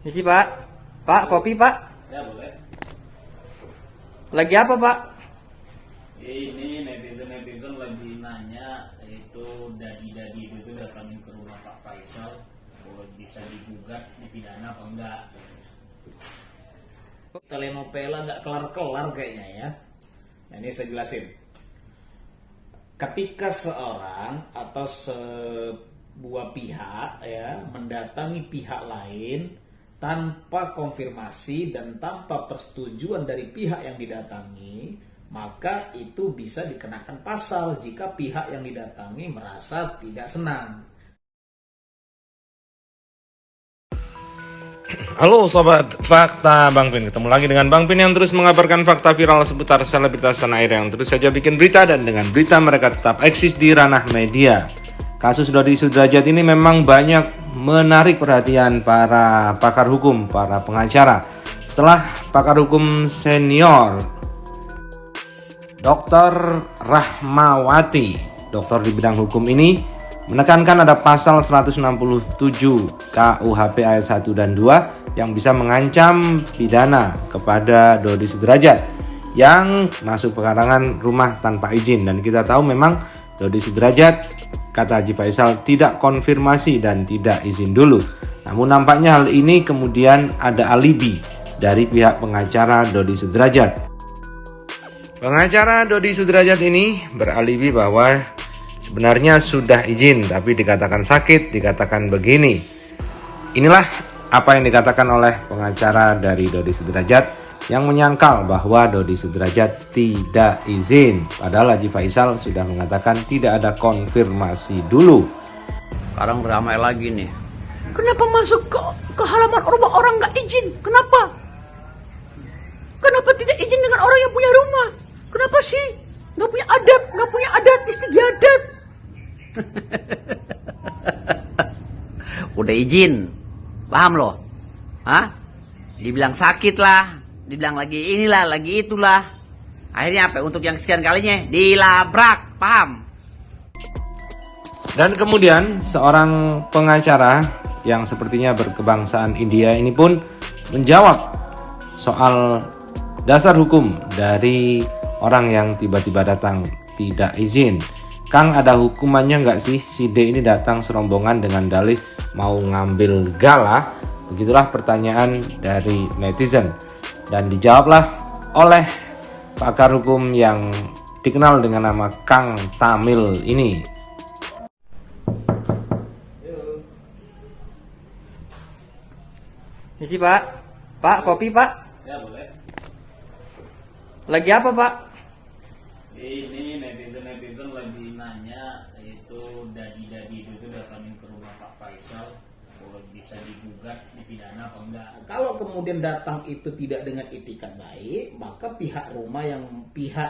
Misi Pak. Pak, kopi Pak. Ya boleh. Lagi apa Pak? Ini netizen lagi nanya itu dadi itu datangin ke rumah Pak Faisal, kalau bisa digugat dipidana apa enggak. Telenovela nggak kelar-kelar kayaknya ya. Nah ini saya jelasin. Ketika seorang atau sebuah pihak ya mendatangi pihak lain tanpa konfirmasi dan tanpa persetujuan dari pihak yang didatangi, maka itu bisa dikenakan pasal jika pihak yang didatangi merasa tidak senang. Halo Sobat Fakta Bang Pin, ketemu lagi dengan Bang Pin yang terus mengabarkan fakta viral seputar selebritas tanah air yang terus saja bikin berita, dan dengan berita mereka tetap eksis di ranah media. Kasus Dodi Sudrajat ini memang banyak menarik perhatian para pakar hukum, para pengacara. Setelah pakar hukum senior Dr. Rahmawati, dokter di bidang hukum ini menekankan ada pasal 167 KUHP ayat 1 dan 2 yang bisa mengancam pidana kepada Dodi Sudrajat yang masuk pekarangan rumah tanpa izin. Dan kita tahu memang Dodi Sudrajat, kata Haji Faisal, tidak konfirmasi dan tidak izin dulu. Namun nampaknya hal ini kemudian ada alibi dari pihak pengacara Dodi Sudrajat. Pengacara Dodi Sudrajat ini beralibi bahwa sebenarnya sudah izin, tapi dikatakan sakit, dikatakan begini. Inilah apa yang dikatakan oleh pengacara dari Dodi Sudrajat yang menyangkal bahwa Dodi Sudrajat tidak izin. Padahal Haji Faisal sudah mengatakan tidak ada konfirmasi dulu. Sekarang ramai lagi nih. Kenapa masuk ke halaman rumah orang nggak izin? Kenapa? Kenapa tidak izin dengan orang yang punya rumah? Kenapa sih? Nggak punya adab, nggak punya adat istiadat. Udah izin, paham loh? Hah? Dibilang sakit lah, dibilang lagi inilah, lagi itulah. Akhirnya apa? Untuk yang sekian kalinya dilabrak, paham? Dan kemudian seorang pengacara yang sepertinya berkebangsaan India ini pun menjawab soal dasar hukum dari orang yang tiba-tiba datang tidak izin. Kang, ada hukumannya nggak sih si D ini datang serombongan dengan dalih mau ngambil galah? Begitulah pertanyaan dari netizen. Dan dijawablah oleh pakar hukum yang dikenal dengan nama Kang Tamil ini. Misi Pak. Pak, kopi Pak. Ya boleh. Lagi apa Pak? Ini netizen lagi nanya itu dadi itu datangin ke rumah Pak Faisal, kalau bisa digugat dipidana apa enggak. Kalau kemudian datang itu tidak dengan itikat baik, maka pihak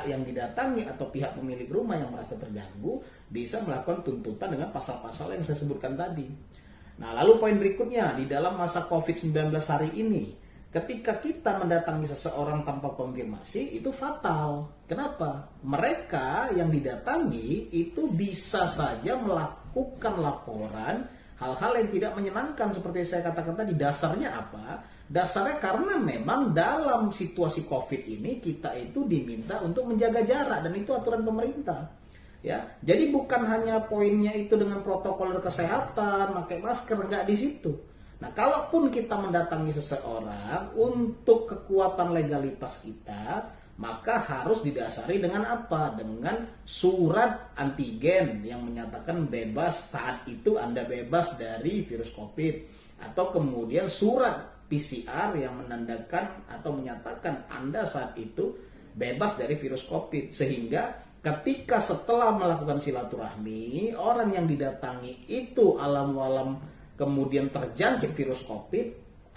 yang didatangi atau pihak pemilik rumah yang merasa terganggu bisa melakukan tuntutan dengan pasal-pasal yang saya sebutkan tadi. Nah, lalu poin berikutnya, di dalam masa COVID-19 hari ini, ketika kita mendatangi seseorang tanpa konfirmasi, itu fatal. Kenapa? Mereka yang didatangi itu bisa saja melakukan laporan hal-hal yang tidak menyenangkan. Seperti saya katakan tadi, dasarnya apa? Dasarnya karena memang dalam situasi COVID ini kita itu diminta untuk menjaga jarak, dan itu aturan pemerintah. Ya, jadi bukan hanya poinnya itu dengan protokol kesehatan, pakai masker, nggak di situ. Nah, kalaupun kita mendatangi seseorang untuk kekuatan legalitas kita, maka harus didasari dengan apa? Dengan surat antigen yang menyatakan bebas, saat itu Anda bebas dari virus COVID. Atau kemudian surat PCR yang menandakan atau menyatakan Anda saat itu bebas dari virus COVID. Sehingga ketika setelah melakukan silaturahmi, orang yang didatangi itu alam-alam kemudian terjangkit virus COVID,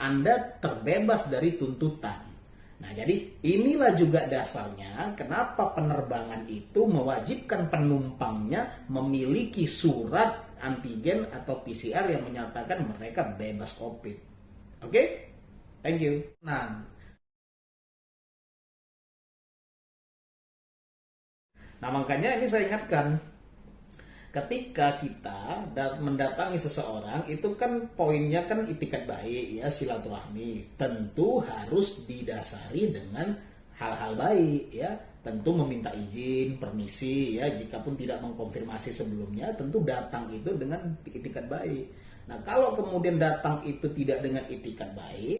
Anda terbebas dari tuntutan. Nah, jadi inilah juga dasarnya kenapa penerbangan itu mewajibkan penumpangnya memiliki surat antigen atau PCR yang menyatakan mereka bebas COVID. Oke? Thank you. Nah, makanya ini saya ingatkan, ketika kita mendatangi seseorang itu kan poinnya kan itikat baik ya, silaturahmi. Tentu harus didasari dengan hal-hal baik ya. Tentu meminta izin, permisi ya, jika pun tidak mengkonfirmasi sebelumnya, tentu datang itu dengan itikat baik. Nah, kalau kemudian datang itu tidak dengan itikat baik.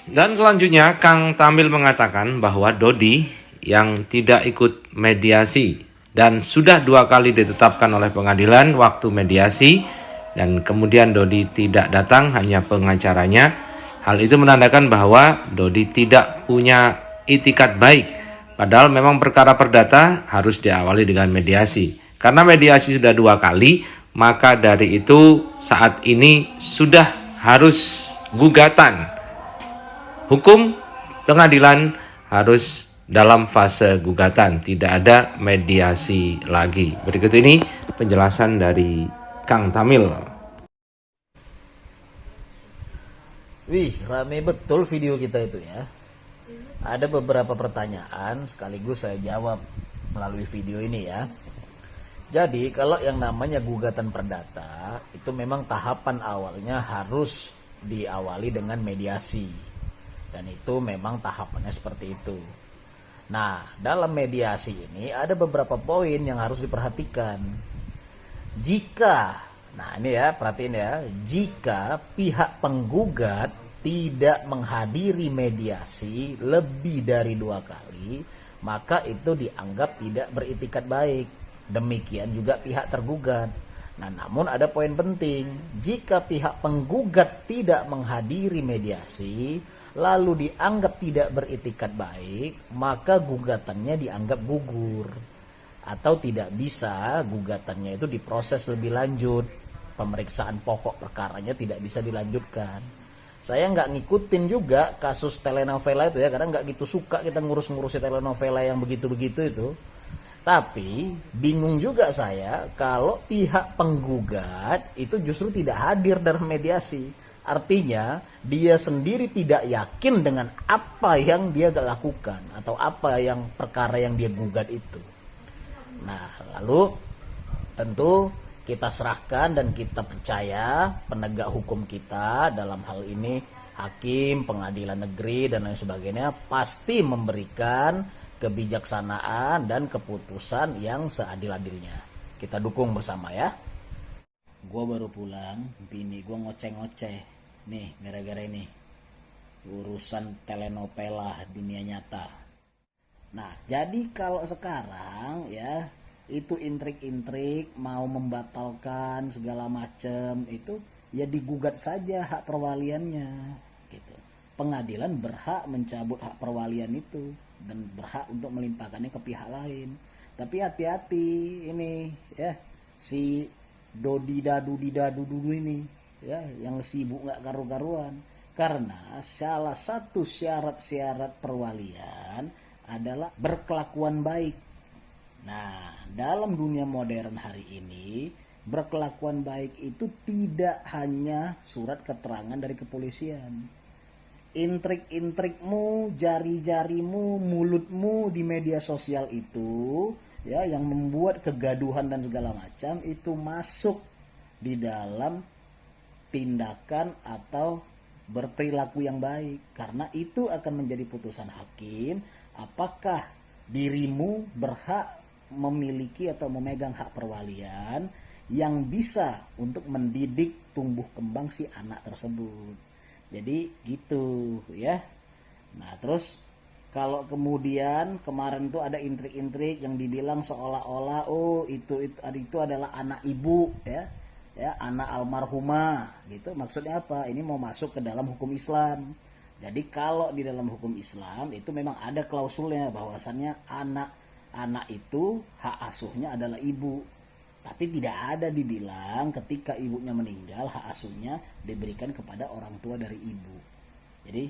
Dan selanjutnya Kang Tamil mengatakan bahwa Dodi yang tidak ikut mediasi dan sudah 2 kali ditetapkan oleh pengadilan waktu mediasi dan kemudian Dodi tidak datang, hanya pengacaranya. Hal itu menandakan bahwa Dodi tidak punya itikat baik. Padahal memang perkara perdata harus diawali dengan mediasi. Karena mediasi sudah 2 kali, maka dari itu saat ini sudah harus gugatan. Hukum pengadilan harus dalam fase gugatan, tidak ada mediasi lagi. Berikut ini penjelasan dari Kang Tamil. Wih, rame betul video kita itu ya. Ada beberapa pertanyaan sekaligus saya jawab melalui video ini ya. Jadi kalau yang namanya gugatan perdata itu memang tahapan awalnya harus diawali dengan mediasi. Dan itu memang tahapannya seperti itu. Nah, dalam mediasi ini ada beberapa poin yang harus diperhatikan. Nah ini ya, perhatiin ya. Jika pihak penggugat tidak menghadiri mediasi lebih dari 2 kali, maka itu dianggap tidak beritikat baik. Demikian juga pihak tergugat. Nah, namun ada poin penting. Jika pihak penggugat tidak menghadiri mediasi, lalu dianggap tidak beritikat baik, maka gugatannya dianggap gugur. Atau tidak bisa gugatannya itu diproses lebih lanjut. Pemeriksaan pokok perkaranya tidak bisa dilanjutkan. Saya nggak ngikutin juga kasus telenovela itu ya, karena nggak gitu suka kita ngurus-ngurusi telenovela yang begitu-begitu itu. Tapi bingung juga saya kalau pihak penggugat itu justru tidak hadir dalam mediasi. Artinya dia sendiri tidak yakin dengan apa yang dia lakukan atau apa yang perkara yang dia gugat itu. Nah, lalu tentu kita serahkan dan kita percaya penegak hukum kita, dalam hal ini hakim, pengadilan negeri dan lain sebagainya, pasti memberikan kebijaksanaan dan keputusan yang seadil-adilnya. Kita dukung bersama ya. Gue baru pulang, bini gue ngoceh-ngoceh nih gara-gara ini urusan telenovela dunia nyata. Nah, jadi kalau sekarang ya itu intrik-intrik mau membatalkan segala macam itu ya digugat saja hak perwaliannya gitu. Pengadilan berhak mencabut hak perwalian itu dan berhak untuk melimpahkannya ke pihak lain. Tapi hati-hati ini ya, si Dodi dadu ini ya yang sibuk nggak karu-karuan, karena salah satu syarat-syarat perwalian adalah berkelakuan baik. Nah, dalam dunia modern hari ini berkelakuan baik itu tidak hanya surat keterangan dari kepolisian. Intrik-intrikmu, jari-jarimu, mulutmu di media sosial itu ya yang membuat kegaduhan dan segala macam itu masuk di dalam tindakan atau berperilaku yang baik, karena itu akan menjadi putusan hakim apakah dirimu berhak memiliki atau memegang hak perwalian yang bisa untuk mendidik tumbuh kembang si anak tersebut. Jadi gitu ya. Nah, terus kalau kemudian kemarin tuh ada intrik-intrik yang dibilang seolah-olah itu adalah anak ibu ya anak almarhumah gitu. Maksudnya apa? Ini mau masuk ke dalam hukum Islam. Jadi kalau di dalam hukum Islam itu memang ada klausulnya bahwasannya anak itu hak asuhnya adalah ibu. Tapi tidak ada dibilang ketika ibunya meninggal hak asuhnya diberikan kepada orang tua dari ibu. Jadi